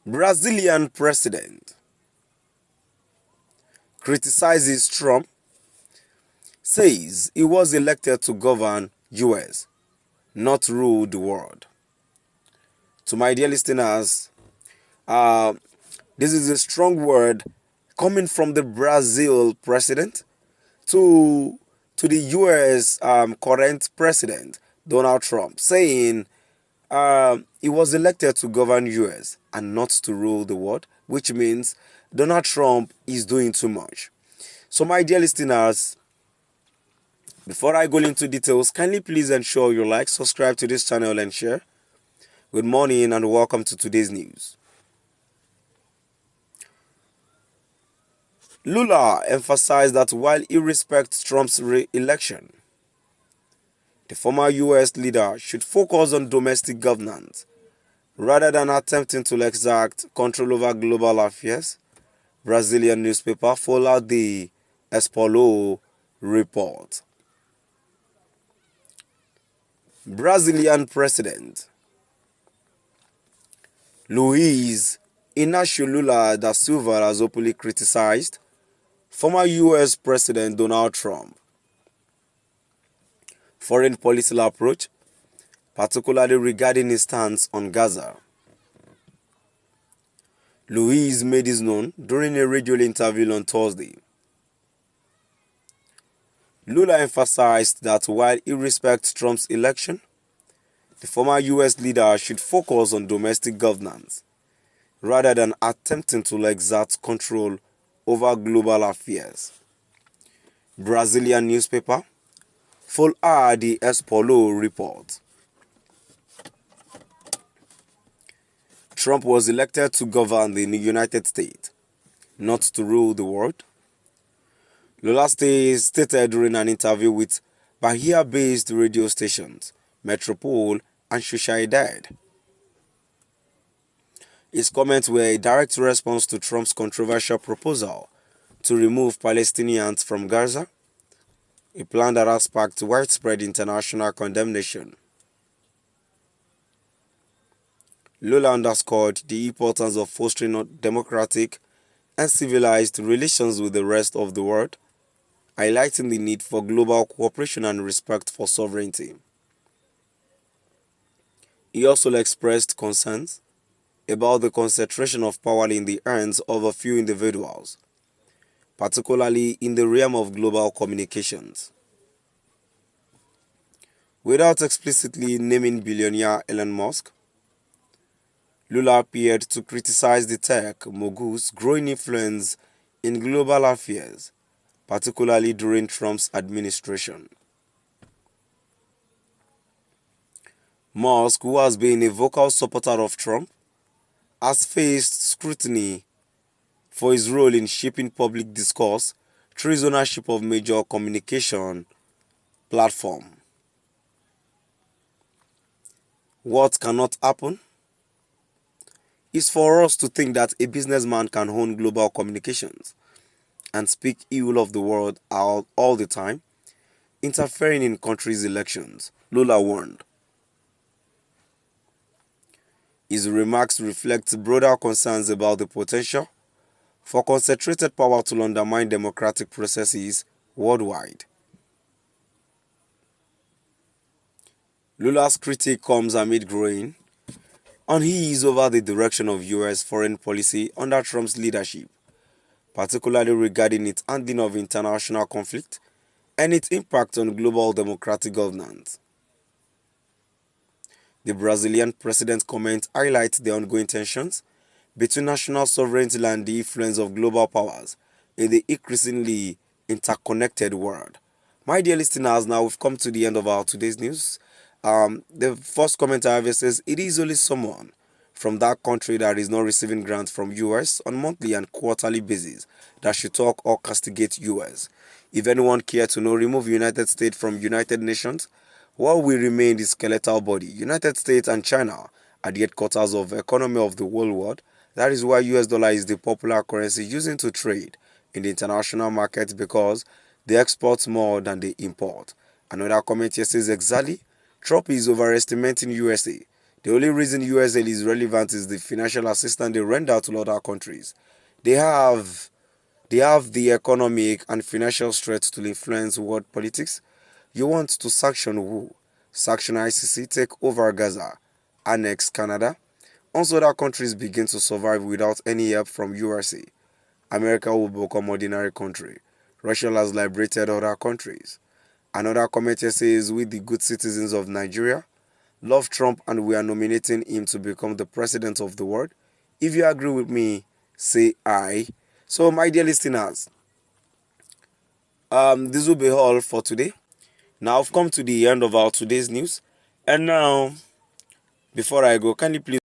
Brazilian president criticizes Trump, says he was elected to govern US, not rule the world. To my dear listeners, uh, this is a strong word coming from the Brazil president to the US current president Donald Trump, saying he was elected to govern US and not to rule the world, which means Donald Trump is doing too much. So my dear listeners, before I go into details, kindly please ensure you like, subscribe to this channel and share. Good morning and welcome to today's news. Lula emphasized that while he respects Trump's re-election, the former US leader should focus on domestic governance rather than attempting to exert control over global affairs. Brazilian newspaper followed the Espolo report. Brazilian President Luiz Inácio Lula da Silva has openly criticized former US President Donald Trump foreign policy approach, particularly regarding his stance on Gaza. Luiz made this known during a radio interview on Thursday. Lula emphasized that while he respects Trump's election, the former US leader should focus on domestic governance rather than attempting to exert control over global affairs. Brazilian newspaper followed the Espolo report. Trump was elected to govern the United States, not to rule the world. Lula stated during an interview with Bahia-based radio stations, Metropole and Sociedade. His comments were a direct response to Trump's controversial proposal to remove Palestinians from Gaza, a plan that has sparked widespread international condemnation. Lula underscored the importance of fostering democratic and civilized relations with the rest of the world, highlighting the need for global cooperation and respect for sovereignty. He also expressed concerns about the concentration of power in the hands of a few individuals, particularly in the realm of global communications. Without explicitly naming billionaire Elon Musk, Lula appeared to criticize the tech mogul's growing influence in global affairs, particularly during Trump's administration. Musk, who has been a vocal supporter of Trump, has faced scrutiny for his role in shaping public discourse through his ownership of major communication platforms. What cannot happen is for us to think that a businessman can own global communications and speak ill of the world all the time, interfering in countries' elections, Lula warned. His remarks reflect broader concerns about the potential for concentrated power to undermine democratic processes worldwide. Lula's critique comes amid growing unease over the direction of US foreign policy under Trump's leadership, particularly regarding its handling of international conflict and its impact on global democratic governance. The Brazilian president's comments highlight the ongoing tensions between national sovereignty and the influence of global powers in the increasingly interconnected world. My dear listeners, now we've come to the end of our today's news. The first comment I have says it is only someone from that country that is not receiving grants from US on monthly and quarterly basis that should talk or castigate US. If anyone care to know, remove United States from United Nations, what will remain the skeletal body. United States and China are the headquarters of the economy of the whole world. That is why US dollar is the popular currency used to trade in the international market because they export more than they import. Another comment here says exactly, Trump is overestimating USA. The only reason USA is relevant is the financial assistance they render to other countries. They have they have the economic and financial strength to influence world politics. You want to sanction who? Sanction ICC, take over Gaza, annex Canada. Once other countries begin to survive without any help from USA, America will become ordinary country. Russia has liberated other countries. Another commenter says, we the good citizens of Nigeria love Trump and we are nominating him to become the president of the world. If you agree with me, say aye. So my dear listeners, this will be all for today. Now I've come to the end of our today's news. And now, before I go, kindly please